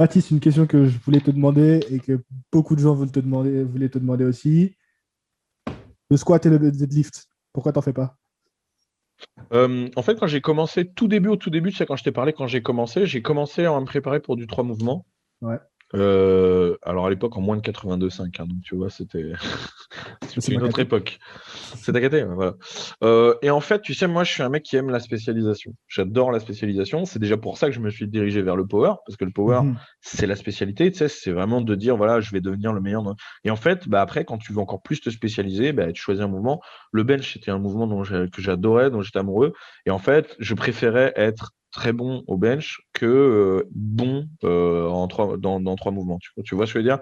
Baptiste, une question que je voulais te demander et que beaucoup de gens voulaient te demander aussi. Le squat et le deadlift, pourquoi t'en fais pas? En fait, quand j'ai commencé, au tout début, tu sais, quand je t'ai parlé, quand j'ai commencé à me préparer pour du 3 mouvements. Ouais, Alors à l'époque, en moins de 82,5, hein, donc tu vois, c'était ça, c'est c'était ma une autre caté. époque. C'est ta caté, ouais, voilà. Et en fait, tu sais, moi, je suis un mec qui aime la spécialisation. J'adore la spécialisation. C'est déjà pour ça que je me suis dirigé vers le power, parce que le power, Mhm. c'est la spécialité, tu sais, c'est vraiment de dire, voilà, je vais devenir le meilleur. Et en fait, bah, après, quand tu veux encore plus te spécialiser, bah, tu choisis un mouvement. Le bench, c'était un mouvement que j'adorais, dont j'étais amoureux. Et en fait, je préférais être très bon au bench que bon dans 3 mouvements. Tu vois ce que je veux dire?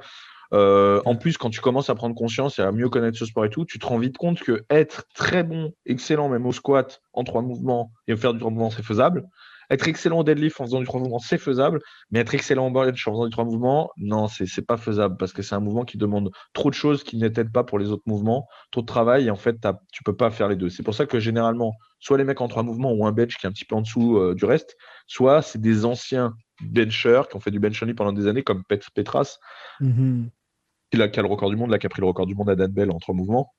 En Ok. plus, quand tu commences à prendre conscience et à mieux connaître ce sport et tout, tu te rends vite compte que être très bon, excellent même au squat en 3 mouvements et faire du 3 mouvements, c'est faisable. Être excellent au deadlift en faisant du 3 mouvements, c'est faisable. Mais être excellent au bench en faisant du 3 mouvements, non, c'est pas faisable parce que c'est un mouvement qui demande trop de choses qui n'étaient pas pour les autres mouvements, trop de travail et en fait, tu peux pas faire les deux. C'est pour ça que généralement, soit les mecs en 3 mouvements ont un bench qui est un petit peu en dessous du reste, soit c'est des anciens benchers qui ont fait du bench only pendant des années comme Petras Mhm. qui a le record du monde, là, qui a pris le record du monde à Dan Bell en 3 mouvements.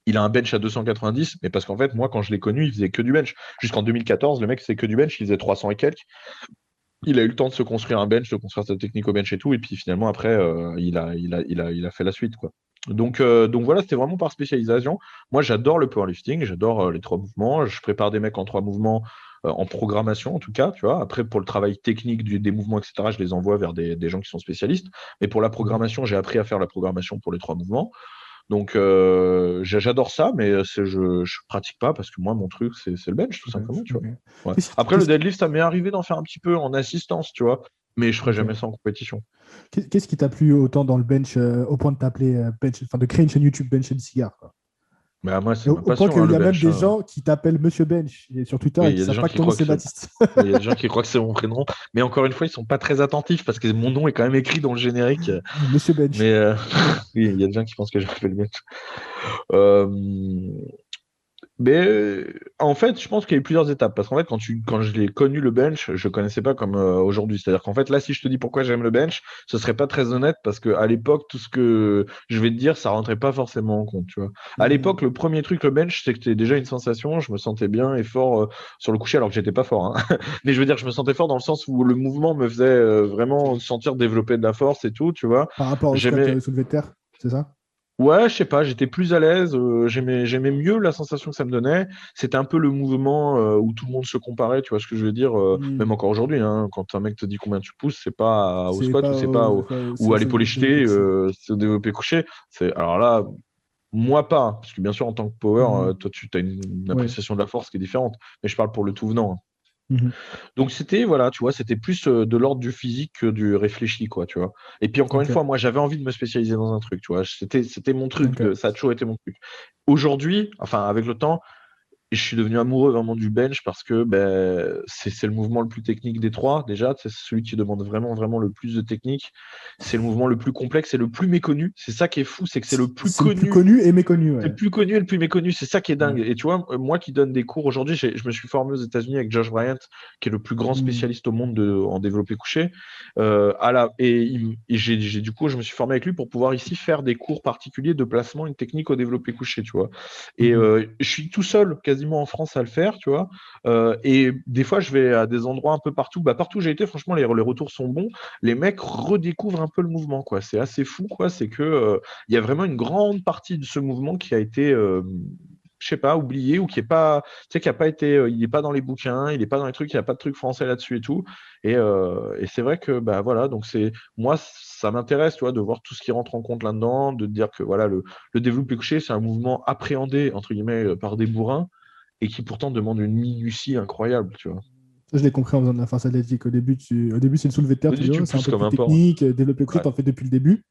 Il a un bench à 290, mais parce qu'en fait, moi, quand je l'ai connu, il faisait que du bench. Jusqu'en 2014, le mec faisait que du bench, il faisait 300 et quelques. Il a eu le temps de se construire un bench, de construire sa technique au bench et tout, et puis finalement, après, il a fait la suite, quoi. Donc voilà, c'était vraiment par spécialisation. Moi, j'adore le powerlifting, j'adore les 3 mouvements. Je prépare des mecs en 3 mouvements, en programmation en tout cas, tu vois. Après, pour le travail technique des mouvements, etc., je les envoie vers des gens qui sont spécialistes. Mais pour la Mhm. programmation, j'ai appris à faire la programmation pour les 3 mouvements. Donc j'adore ça, mais je pratique pas parce que moi, mon truc, c'est le bench, tout simplement, Bench, tu vois. ok. Ouais. Qu'est-ce qui, Après, le qu'est-ce qui- deadlift, ça m'est arrivé d'en faire un petit peu en assistance, tu vois. Mais je ferai jamais ok. ça en compétition. Qu'est-ce qui t'a plu autant dans le bench au point de t'appeler bench, enfin de créer une chaîne YouTube Bench and Cigar, quoi. Mais moi, Et c'est au, ma au point passion, qu'il hein, y le a même bench, des hein. gens qui t'appellent Monsieur Bench sur Twitter Oui, et il qui y a des savent gens pas que qui ton nom croient c'est que c'est. Baptiste. Oui, il y a des gens qui croient que c'est mon prénom. Mais encore une fois, ils sont pas très attentifs parce que mon nom est quand même écrit dans le générique. Monsieur Mais Bench. oui, il y a des gens qui pensent que je m'appelle bench. Euh, Mais en fait, je pense qu'il y a eu plusieurs étapes. Parce qu'en fait, quand je l'ai connu le bench, je connaissais pas comme aujourd'hui. C'est-à-dire qu'en fait, là, si je te dis pourquoi j'aime le bench, ce serait pas très honnête parce que à l'époque, tout ce que je vais te dire, ça rentrait pas forcément en compte, tu vois. À Mhm. l'époque, le premier truc, le bench, c'est que c'était déjà une sensation. Je me sentais bien et fort sur le coucher, alors que j'étais pas fort, hein. Mais je veux dire, je me sentais fort dans le sens où le mouvement me faisait vraiment sentir développer de la force et tout, tu vois. Par rapport au squat J'aimais, soulevé de terre, c'est ça? Ouais, je sais pas, j'étais plus à l'aise, j'aimais mieux la sensation que ça me donnait. C'était un peu le mouvement où tout le monde se comparait, tu vois ce que je veux dire, même Mhm. encore aujourd'hui, hein, quand un mec te dit combien tu pousses, c'est pas au C'est squat ou pas c'est pas ou à c'est l'épaulé développé jeté, couché. c'est au développé couché. Alors là, moi pas, hein, parce que bien sûr en tant que power, Mhm. toi tu as une Ouais. appréciation de la force qui est différente, mais je parle pour le tout venant, hein. Mhm. Donc c'était, voilà, tu vois, c'était plus de l'ordre du physique que du réfléchi, quoi, tu vois. Et puis encore une Ok. fois, moi, j'avais envie de me spécialiser dans un truc, tu vois. C'était mon truc, Ok. ça a toujours été mon truc. Aujourd'hui, enfin, avec le temps, et je suis devenu amoureux vraiment du bench parce que ben, c'est le mouvement le plus technique des trois, déjà. C'est celui qui demande vraiment, vraiment le plus de technique. C'est le mouvement le plus complexe et le plus méconnu. C'est ça qui est fou, c'est que c'est le plus C'est le plus connu. connu et méconnu, C'est le ouais. plus connu et le plus méconnu, c'est ça qui est dingue. Ouais. Et tu vois, moi qui donne des cours aujourd'hui, je me suis formé aux États-Unis avec Josh Bryant, qui est le plus grand Mhm. spécialiste au monde en développé couché. Et du coup, je me suis formé avec lui pour pouvoir ici faire des cours particuliers de placement, une technique au développé couché, tu vois. Et Mhm. je suis tout seul quasiment en France à le faire, tu vois. Et des fois, je vais à des endroits un peu partout. Bah, partout où j'ai été, franchement, les retours sont bons. Les mecs redécouvrent un peu le mouvement, quoi. C'est assez fou, quoi. C'est que il y a vraiment une grande partie de ce mouvement qui a été, je sais pas, oublié ou qui est pas, tu sais, qui a pas été, il est pas dans les bouquins, il est pas dans les trucs, il n'y a pas de trucs français là-dessus et tout. Et c'est vrai que, bah voilà, donc moi, ça m'intéresse, tu vois, de voir tout ce qui rentre en compte là-dedans, de dire que voilà, le développé couché, c'est un mouvement appréhendé, entre guillemets, par des bourrins et qui pourtant demande une minutie incroyable, tu vois. Ça, je l'ai compris en faisant de la force athlétique. Au début, c'est le soulevé de terre, Je tu dis, dis, tu oh, le c'est un pousses peu comme plus un porc. technique, développer couché, Ouais, t'en fais depuis le début.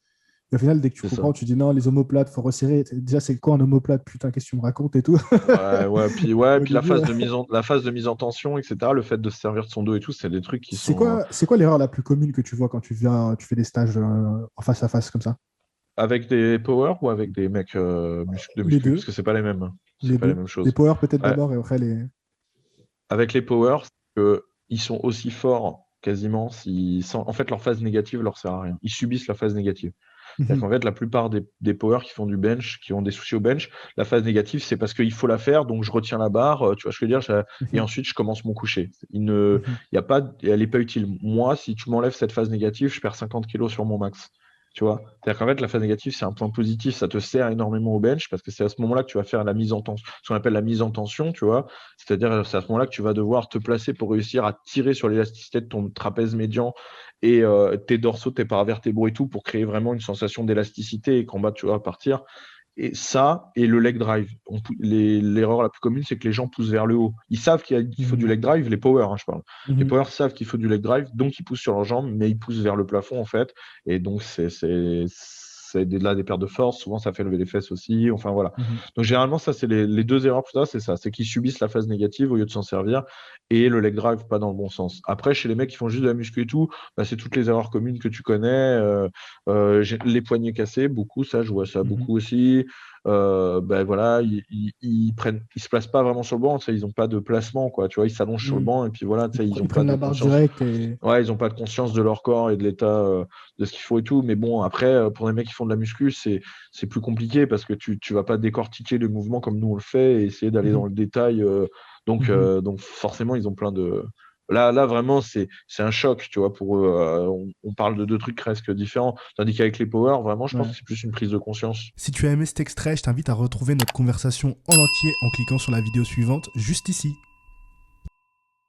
Et au final, dès que tu c'est ça. comprends, tu dis non, les omoplates, faut resserrer. Déjà, c'est quoi un omoplate? Putain, qu'est-ce que tu me racontes et tout. Ouais, Au puis début, ouais. la phase de mise en tension, etc., le fait de se servir de son dos et tout, c'est des trucs qui C'est sont quoi, c'est quoi l'erreur la plus commune que tu vois quand tu fais des stages en face à face comme ça? avec des power ou avec des mecs de Les muscu, parce deux, que c'est pas les mêmes, hein. C'est les pas les deux. mêmes Les choses. power peut-être Ouais, d'abord et après les. avec les power, c'est que ils sont aussi forts. quasiment. En fait, leur phase négative leur sert à rien. Ils subissent la phase négative. C'est-à-dire Mhm. qu'en fait, la plupart des powers qui font du bench, qui ont des soucis au bench, la phase négative, c'est parce qu'il faut la faire, donc je retiens la barre, tu vois ce que je veux dire, et Mhm. ensuite je commence mon coucher. Il y a pas, elle n'est pas utile. Moi, si tu m'enlèves cette phase négative, je perds 50 kilos sur mon max. Tu vois? C'est-à-dire qu'en fait, la phase négative, c'est un point positif, ça te sert énormément au bench parce que c'est à ce moment-là que tu vas faire la mise en tension, ce qu'on appelle la mise en tension, tu vois. C'est-à-dire, c'est à ce moment-là que tu vas devoir te placer pour réussir à tirer sur l'élasticité de ton trapèze médian et tes dorsaux, tes paravertébraux et tout pour créer vraiment une sensation d'élasticité et combattre, tu vois, partir. Et ça, et le leg drive. L'erreur la plus commune, c'est que les gens poussent vers le haut. Ils savent qu'il faut du Mhm. leg drive, les powers, hein, je parle. Les Mhm. powers savent qu'il faut du leg drive, donc ils poussent sur leurs jambes, mais ils poussent vers le plafond, en fait. Et donc, là des pertes de force. Souvent, ça fait lever les fesses aussi. Enfin, voilà. Mhm. Donc, généralement, ça, c'est les deux erreurs pour ça, c'est ça. C'est qu'ils subissent la phase négative au lieu de s'en servir. Et le leg drive, pas dans le bon sens. Après, chez les mecs qui font juste de la muscu et tout, bah, c'est toutes les erreurs communes que tu connais. Les poignets cassés, beaucoup, ça, je vois ça Mhm. beaucoup aussi. Ben voilà, ils se placent pas vraiment sur le banc, tu sais, ils ont pas de placement, quoi. Tu vois, ils s'allongent sur le Mhm. banc et puis voilà, tu sais, ils Ils ont pas prennent de la barre conscience. directe et. Ouais, ils ont pas de conscience de leur corps et de l'état de ce qu'il faut et tout. Mais bon, après, pour les mecs qui font de la muscu, c'est plus compliqué parce que tu vas pas décortiquer le mouvement comme nous on le fait et essayer d'aller dans Mhm. le détail. Mhm. Donc forcément, ils ont plein de. Là vraiment, c'est un choc, tu vois, pour eux. On parle de deux trucs presque différents. Tandis qu'avec les powers, vraiment, je pense Ouais. que c'est plus une prise de conscience. Si tu as aimé cet extrait, je t'invite à retrouver notre conversation en entier en cliquant sur la vidéo suivante juste ici.